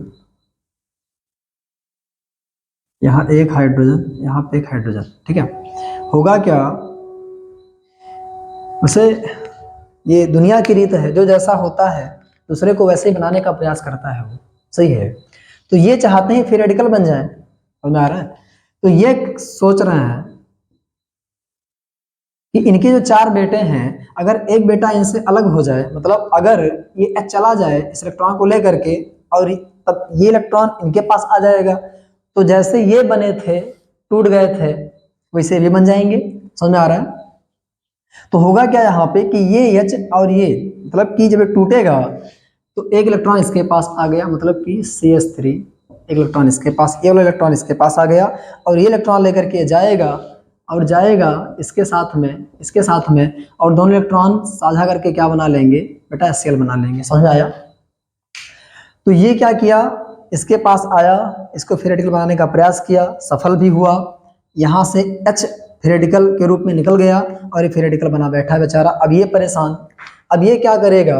यहाँ एक हाइड्रोजन, यहाँ पे एक हाइड्रोजन, ठीक है। होगा क्या, वैसे ये दुनिया की रीत है, जो जैसा होता है दूसरे को वैसे ही बनाने का प्रयास करता है, वो सही है। तो ये चाहते हैं फ्री रेडिकल बन जाए, समझ में आ रहा है। तो ये सोच रहे हैं कि इनके जो 4 बेटे हैं, अगर एक बेटा इनसे अलग हो जाए, मतलब अगर ये H चला जाए इस इलेक्ट्रॉन को लेकर के, और तब ये इलेक्ट्रॉन इनके पास आ जाएगा, तो जैसे ये बने थे, टूट गए थे, वैसे भी बन जाएंगे, समझ में आ रहा है। तो होगा क्या यहाँ पे कि ये H और ये, मतलब कि जब ये टूटेगा तो एक इलेक्ट्रॉन इसके पास आ गया, मतलब कि CH3, एक इलेक्ट्रॉन इसके पास, ये वाला इलेक्ट्रॉन इसके पास आ गया, और ये इलेक्ट्रॉन लेकर के जाएगा और जाएगा इसके साथ में, इसके साथ में, और दोनों इलेक्ट्रॉन साझा करके क्या बना लेंगे बेटा, HCl बना लेंगे, समझ में आया। तो ये क्या किया, इसके पास आया, इसको फ्री रेडिकल बनाने का प्रयास किया, सफल भी हुआ, यहाँ से H फ्री रेडिकल के रूप में निकल गया और ये फ्री रेडिकल बना बैठा है बेचारा। अब ये परेशान, अब ये क्या करेगा,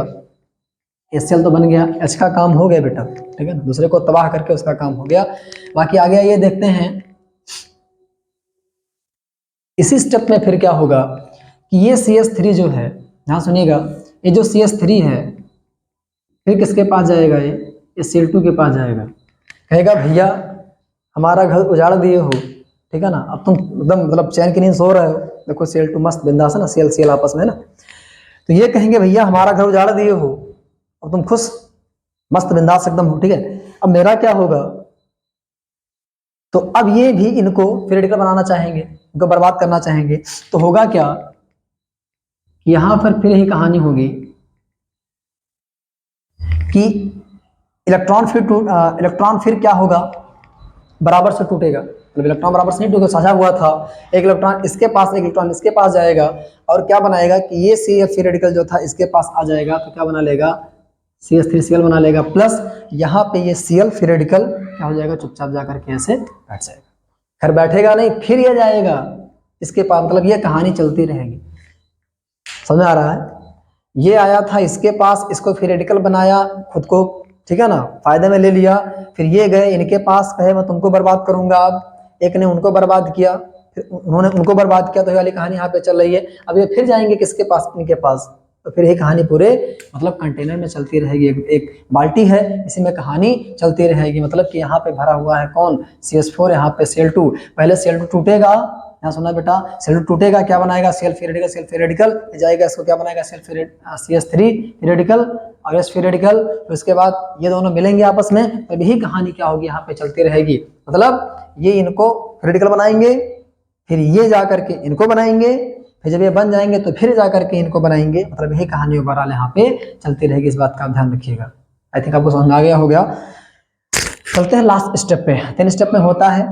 HCl तो बन गया, H का काम हो गया बेटा, ठीक है ना, दूसरे को तबाह करके उसका काम हो गया। बाकी आ गया, ये देखते हैं इसी स्टेप में फिर क्या होगा कि ये CH3 जो है, यहाँ सुनिएगा, ये जो CH3 है फिर किसके पास जाएगा, ये Cl2 के पास जाएगा, कहेगा भैया हमारा घर उजाड़ दिए हो, ठीक है ना, अब तुम एकदम मतलब चैन की नींद सो रहे हो, देखो Cl2 मस्त बिंदास है ना, Cl आपस में ना। तो ये कहेंगे भैया हमारा घर उजाड़ दिए हो, अब तुम खुश मस्त बिंदास एकदम हो, ठीक है। अब मेरा क्या होगा, तो अब ये भी इनको फ्री रेडिकल बनाना चाहेंगे, इनको बर्बाद करना चाहेंगे। तो होगा क्या कि यहां पर फिर ही कहानी होगी कि इलेक्ट्रॉन फिर क्या होगा, बराबर से टूटेगा, मतलब इलेक्ट्रॉन बराबर से नहीं टूटेगा, साझा हुआ था, एक इलेक्ट्रॉन इसके पास, एक इलेक्ट्रॉन इसके पास जाएगा, और क्या बनाएगा कि ये CF फ्री रेडिकल जो था इसके पास आ जाएगा, तो क्या बना लेगा, CH3Cl बना लेगा, प्लस यहाँ पे ये Cl फ्री रेडिकल क्या हो जाएगा, चुपचाप जाकर के ऐसे बैठ जाएगा, खैर बैठेगा नहीं, फिर ये जाएगा इसके पास, मतलब ये कहानी चलती रहेगी, समझ आ रहा है। ये आया था इसके पास, इसको फ्री रेडिकल बनाया खुद को, ठीक है ना, फायदे में ले लिया, फिर ये गए इनके पास, कहे मैं तुमको बर्बाद करूंगा, अब एक ने उनको बर्बाद किया, फिर उन्होंने उनको बर्बाद किया, तो ये वाली कहानी यहाँ पे चल रही है। अब ये फिर जाएंगे किसके पास, इनके पास, तो फिर ये कहानी पूरे मतलब कंटेनर में चलती रहेगी, एक बाल्टी है इसी में कहानी चलती रहेगी, मतलब कि यहाँ पे भरा हुआ है कौन, CH4, यहाँ पे Cl2, पहले Cl2 टूटेगा, यहाँ सुना बेटा, Cl2 टूटेगा, क्या बनाएगा, Cl free radical, Cl free radical जाएगा, इसको क्या बनाएगा, CH3 फ्री रेडिकल और H फ्री रेडिकल, तो इसके बाद ये दोनों मिलेंगे आपस में, तब यही कहानी क्या होगी, यहाँ पे चलती रहेगी, मतलब ये इनको फ्री रेडिकल बनाएंगे, फिर ये जा करके इनको बनाएंगे, फिर जब ये बन जाएंगे तो फिर जा करके इनको बनाएंगे, मतलब यही कहानी ओवरऑल यहाँ पे चलती रहेगी, इस बात का आप ध्यान रखिएगा। आई थिंक आपको समझ में आ गया हो गया। चलते हैं लास्ट स्टेप पे, 3 स्टेप में होता है,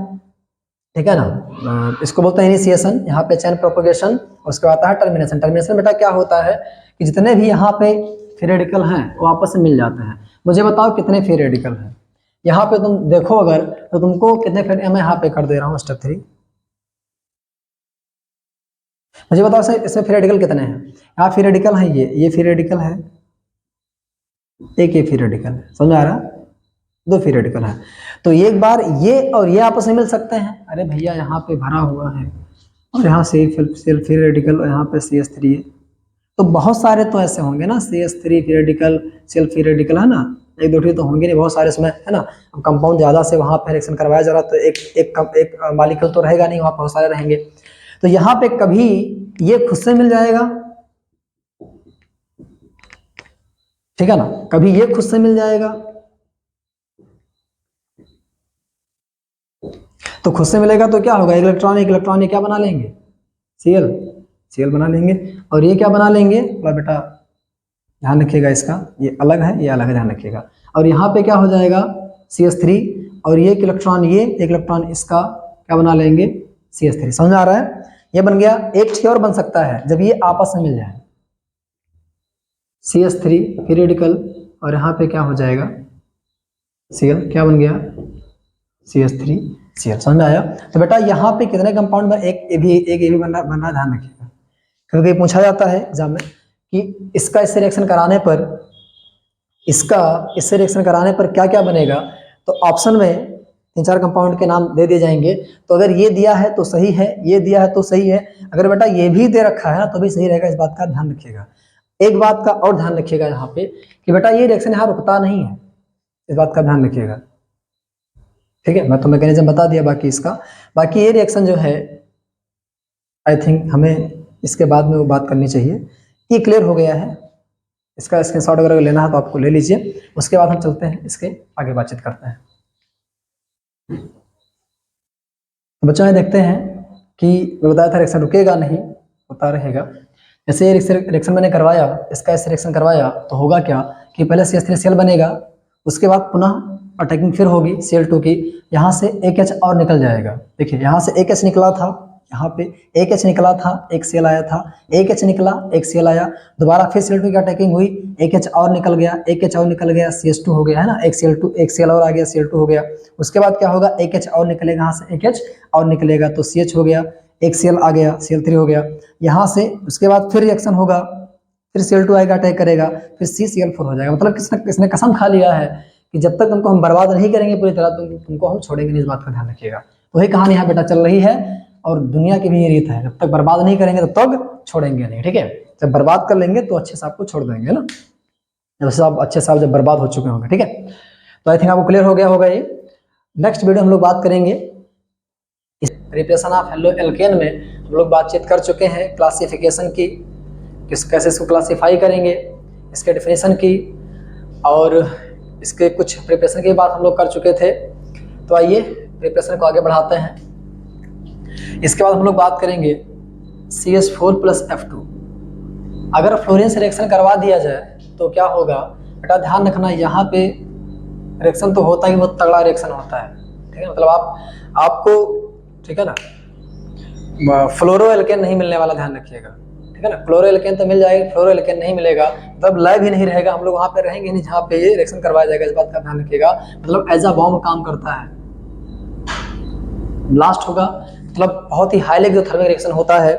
ठीक है ना, इसको बोलते हैं इनिशिएशन, यहाँ पे चेन प्रोपोगेशन, उसके बाद आता है टर्मिनेशन। टर्मिनेशन बेटा क्या होता है कि जितने भी यहाँ पे फ्री रेडिकल हैं वो आपस में मिल जाते हैं। मुझे बताओ कितने फ्री रेडिकल हैं, यहाँ पे तुम देखो अगर, तो तुमको कितने फ्री, मैं यहाँ पे कर दे रहा हूँ स्टेप 3, मुझे बताओ सर इसमें फ्री रेडिकल कितने हैं, यहाँ फ्री रेडिकल है, ये फ्री रेडिकल है, एक ये फ्री रेडिकल है, समझ आ रहा, 2 फ्री रेडिकल है, तो एक बार ये और ये आपस में मिल सकते हैं, अरे भैया यहाँ पे भरा हुआ है और यहाँ से फ्री रेडिकल और यहाँ पे CH3 है, तो बहुत सारे तो ऐसे होंगे ना, CH3 free radical, self free radical है ना, 1-2 तो होंगे नहीं, बहुत सारे इसमें है ना। अब कंपाउंड ज्यादा से वहां पे रिएक्शन करवाया जा रहा, तो एक मॉलिक्यूल तो रहेगा नहीं, वहां बहुत सारे रहेंगे, तो यहाँ पे कभी ये खुद से मिल जाएगा, ठीक है ना, कभी ये खुद से मिल जाएगा, तो खुद से मिलेगा तो क्या होगा, एक इलेक्ट्रॉन ये क्या बना लेंगे, Cl बना लेंगे, और ये क्या बना लेंगे, बेटा ध्यान रखिएगा इसका, ये अलग है, ये अलग है, ध्यान रखिएगा, और यहाँ पे क्या हो जाएगा CH3, और ये एक इलेक्ट्रॉन इसका क्या बना लेंगे, CH3, समझ आ रहा है, ये बन गया। एक चीज और बन सकता है जब ये आपस में मिल जाए, CH3 फ्री रेडिकल और यहाँ पे क्या हो जाएगा Cl, क्या बन गया CH3Cl, समझ में आया। तो बेटा यहाँ पे कितने कंपाउंड में, एक ये भी बन रहा, ध्यान रखिएगा, क्योंकि पूछा जाता है एग्जाम में कि इसका इससे रिएक्शन कराने पर, इसका इससे रिएक्शन कराने पर क्या क्या बनेगा, तो ऑप्शन में तीन चार कंपाउंड के नाम दे दिए जाएंगे। तो अगर ये दिया है तो सही है, ये दिया है तो सही है, अगर बेटा ये भी दे रखा है ना तो भी सही रहेगा। इस बात का ध्यान रखिएगा। एक बात का और ध्यान रखिएगा यहाँ पे कि बेटा ये रिएक्शन यहाँ रुकता नहीं है, इस बात का ध्यान रखिएगा। ठीक है, मैं तो मैकेनिज्म बता दिया बाकी इसका। बाकी ये रिएक्शन जो है आई थिंक हमें इसके बाद में वो बात करनी चाहिए। ये क्लियर हो गया है, इसका स्क्रीनशॉट वगैरह लेना है तो आपको ले लीजिए। उसके बाद हम चलते हैं इसके आगे बातचीत करते हैं। तो बच्चों देखते हैं कि मैं बताया था रिएक्शन रुकेगा नहीं, होता रहेगा। जैसे ये रिएक्शन मैंने करवाया, इसका ऐसे रिएक्शन करवाया तो होगा क्या कि पहले CH3Cl बनेगा, उसके बाद पुनः अटैकिंग फिर होगी Cl2 की, यहाँ से एक H और निकल जाएगा। देखिए यहाँ से एक H निकला था, यहाँ पे एक H निकला था, एक Cl आया था, एक H निकला, एक Cl आया, दोबारा फिर Cl2 की अटैकिंग हुई, एक H और निकल गया, एक H और निकल गया, CH2 हो गया है ना, एक Cl2 एक Cl और आ गया, Cl2 हो गया। उसके बाद क्या होगा, एक H और निकलेगा, यहाँ से एक H और निकलेगा तो CH हो गया, एक Cl आ गया, Cl3 हो गया। यहाँ से उसके बाद फिर रिएक्शन होगा, फिर Cl2 आएगा, अटैक करेगा, फिर CCl4 हो जाएगा। मतलब किसने कसम खा लिया है कि जब तक तुमको हम बर्बाद नहीं करेंगे पूरी तरह तुमको हम छोड़ेंगे नहीं। इस बात का ध्यान रखिएगा। वही कहानी यहाँ बेटा चल रही है और दुनिया की भी ये रीत है, जब तक बर्बाद नहीं करेंगे तब तक छोड़ेंगे नहीं। ठीक है, जब बर्बाद कर लेंगे तो अच्छे से आपको छोड़ देंगे ना, जब आप अच्छे से जब बर्बाद हो चुके होंगे। ठीक है, तो आई थिंक आपको क्लियर हो गया होगा ये। नेक्स्ट वीडियो हम लोग बात करेंगे रिप्लेशन ऑफ हेलो एल्केन में। हम लोग बातचीत कर चुके हैं क्लासिफिकेशन की, कैसे इसको क्लासीफाई करेंगे, इसके डेफिनेशन की, और इसके कुछ प्रिपरेशन की बात हम लोग कर चुके थे। तो आइए प्रिपरेशन को आगे बढ़ाते हैं। इसके बाद हम लोग बात करेंगे CH4+F2। अगर फ्लोरीन से रिएक्शन करवा दिया जाए तो क्या होगा बेटा, ध्यान रखना यहाँ पे रिएक्शन तो होता ही बहुत तगड़ा रिएक्शन होता है। ठीक है, मतलब आपको ठीक है ना, फ्लोरो एल्केन नहीं मिलने वाला, ध्यान रखिएगा। ठीक है ना, फ्लोरो एल्केन तो मिल जाएगा, फ्लोरो एल्केन नहीं मिलेगा, मतलब लाइव ही नहीं रहेगा, हम लोग वहाँ पे रहेंगे नहीं जहाँ पे ये रिएक्शन करवाया जाएगा। इस बात का ध्यान रखिएगा। मतलब एज अ बॉम्ब काम करता है, ब्लास्ट होगा, मतलब बहुत ही हाई लेवल थर्मल रिएक्शन होता है।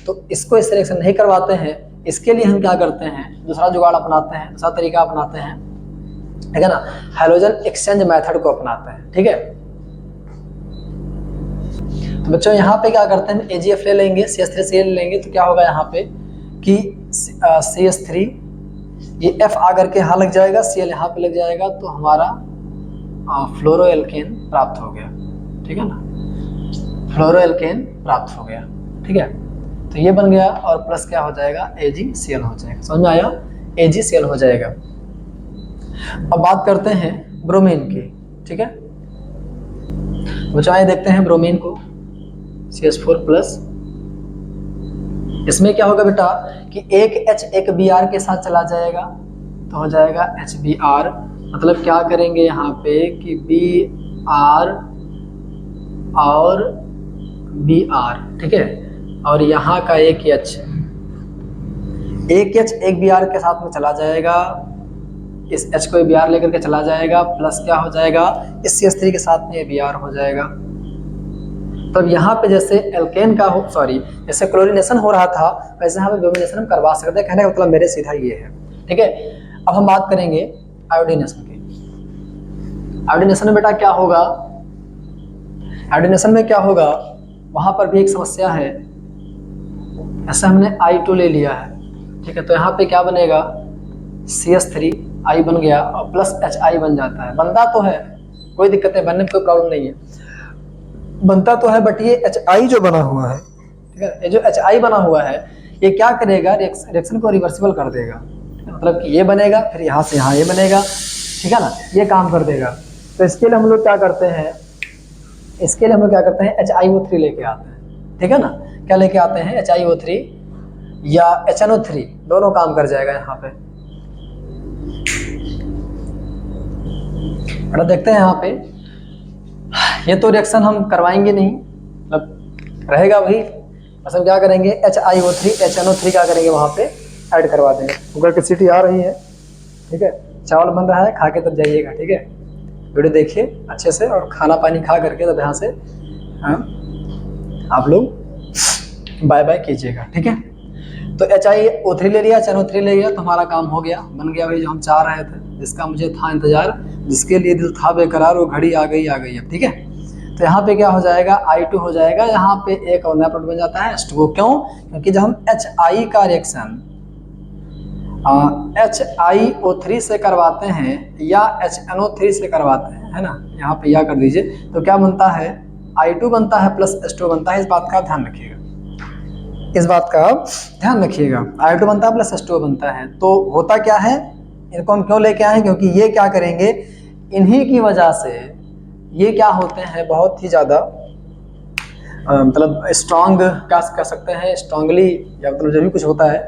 तो इसको इस रिएक्शन नहीं करवाते हैं, इसके लिए हम क्या करते हैं, दूसरा जुगाड़ अपनाते हैं, दूसरा तरीका अपनाते हैं। ठीक है ना, हाइड्रोजन एक्सचेंज मेथड को अपनाते हैं। ठीक है, तो बच्चों यहाँ पे क्या करते हैं, AgF ले लेंगे, CH3Cl ले लेंगे, तो क्या होगा यहाँ पे कि CH3 ये F आकर के यहाँ लग जाएगा, Cl यहाँ पे लग जाएगा, तो हमारा फ्लोरो एल्केन प्राप्त हो गया। ठीक है ना, फ्लोरो एल्केन प्राप्त हो गया। ठीक है, तो ये बन गया, और प्लस क्या हो जाएगा, AgCl हो जाएगा। समझ में आया, AgCl हो जाएगा। अब बात करते हैं ब्रोमीन की। ठीक है, बच्चों आइए देखते हैं ब्रोमीन को, CH4+। इसमें क्या होगा बेटा कि एक H एक Br के साथ चला जाएगा तो हो जाएगा HBr। मतलब क्या करेंगे यहाँ पे कि Br और Br, ठीक है, और यहाँ का एक H एक Br के साथ में चला जाएगा, इस H को Br लेकर के चला जाएगा, प्लस क्या हो जाएगा, इस CH3 के साथ में Br हो जाएगा। तब यहाँ पे जैसे एल्केन का जैसे क्लोरीनेशन हो रहा था वैसे यहाँ पे ब्रोमीनेशन हम करवा सकते हैं। कहने का मतलब मेरे सीधा ये है। ठीक है, अब हम बात करेंगे आयोडीनेशन की। आयोडीनेशन में बेटा क्या होगा, आयोडीनेशन में क्या होगा, वहां पर भी एक समस्या है। ऐसे हमने I2 ले लिया है, ठीक है, तो यहाँ पे क्या बनेगा, CH3 I बन गया और प्लस HI बन जाता है। बनता तो है, कोई दिक्कत नहीं, बनने में कोई प्रॉब्लम नहीं है, बनता तो है, बट ये HI जो बना हुआ है, ठीक है, ये जो HI बना हुआ है ये क्या करेगा, रिएक्शन को रिवर्सिबल कर देगा। मतलब कि ये बनेगा, फिर यहाँ से यहाँ ये बनेगा, ठीक है ना, ये काम कर देगा। तो इसके लिए हम लोग क्या करते हैं, इसके लिए हम लोग क्या करते हैं, HiO3 लेके आते हैं। ठीक है ना, क्या लेके आते हैं, HiO3 या HNO3, दोनों काम कर जाएगा यहाँ पे। बड़ा देखते हैं यहाँ पे, ये तो रिएक्शन हम करवाएंगे नहीं, मतलब रहेगा वही, बस हम क्या करेंगे, HiO3 HNO3 क्या करेंगे वहाँ पे ऐड करवा देंगे। गूगल की सीटी आ रही है, ठीक है, चावल बन रहा है, खा के तब जाइएगा। ठीक है, वीडियो देखिए अच्छे से और खाना पानी खा करके तब यहाँ से आप लोग बाय बाय कीजिएगा। ठीक है, तो HiO3 ले लिया, HNO3 ले लिया, तो हमारा काम हो गया, बन गया वही जो हम चाह रहे थे, जिसका मुझे था इंतजार, जिसके लिए दिल था बेकरार वो घड़ी आ गई अब, ठीक है। तो यहाँ पे क्या हो जाएगा, I2 हो जाएगा, यहाँ पे एक और नया प्रोडक्ट बन जाता है H2O। क्यों? क्योंकि जब हम HI का रिएक्शन HiO3 से करवाते हैं या HNO3 से करवाते हैं, है ना, यहाँ पे या कर दीजिए, तो क्या बनता है, I2 बनता है प्लस H2O बनता है। इस बात का आप ध्यान रखिएगा, इस बात का आप ध्यान रखिएगा, I2 बनता है प्लस H2O बनता है। तो होता क्या है, इनको हम क्यों लेके आए, क्योंकि ये क्या करेंगे, इन्हीं की वजह से ये क्या होते हैं, बहुत ही ज़्यादा मतलब स्ट्रांग क्या कह सकते हैं, स्ट्रांगली, या मतलब जो भी कुछ होता है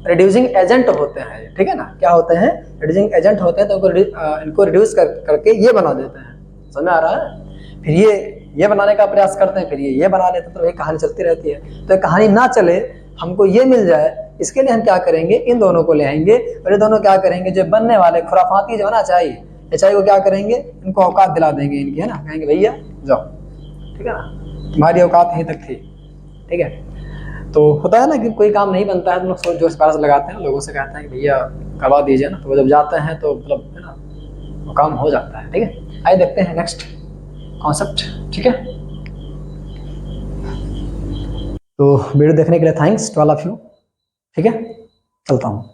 रिड्यूसिंग एजेंट होते हैं, ठीक है ना, क्या होते हैं, रिड्यूसिंग एजेंट होते हैं। तो इनको रिड्यूस करके ये बना देते हैं, समझ में आ रहा है। फिर ये बनाने का प्रयास करते हैं, फिर ये बना लेते हैं, तो ये कहानी चलती रहती है। तो ये कहानी ना चले, हमको ये मिल जाए, इसके लिए हम क्या करेंगे, इन दोनों को ले आएंगे, और ये दोनों क्या करेंगे, जो बनने वाले खुराफाती जो है ना चाय को क्या करेंगे, इनको औकात दिला देंगे इनकी, है ना, कहेंगे भैया जाओ, ठीक है ना, तुम्हारी औकात यहीं तक थी, ठीक है। तो होता है ना कि कोई काम नहीं बनता है तो लोग सोच जोश पास लगाते हैं, लोगों से कहते हैं कि भैया करवा दीजिए ना, तो वो जब जाते हैं तो मतलब है ना, वो काम हो जाता है, ठीक है। आइए देखते हैं नेक्स्ट कॉन्सेप्ट, ठीक है। तो वीडियो देखने के लिए thanks to all of you, ठीक है, चलता हूँ।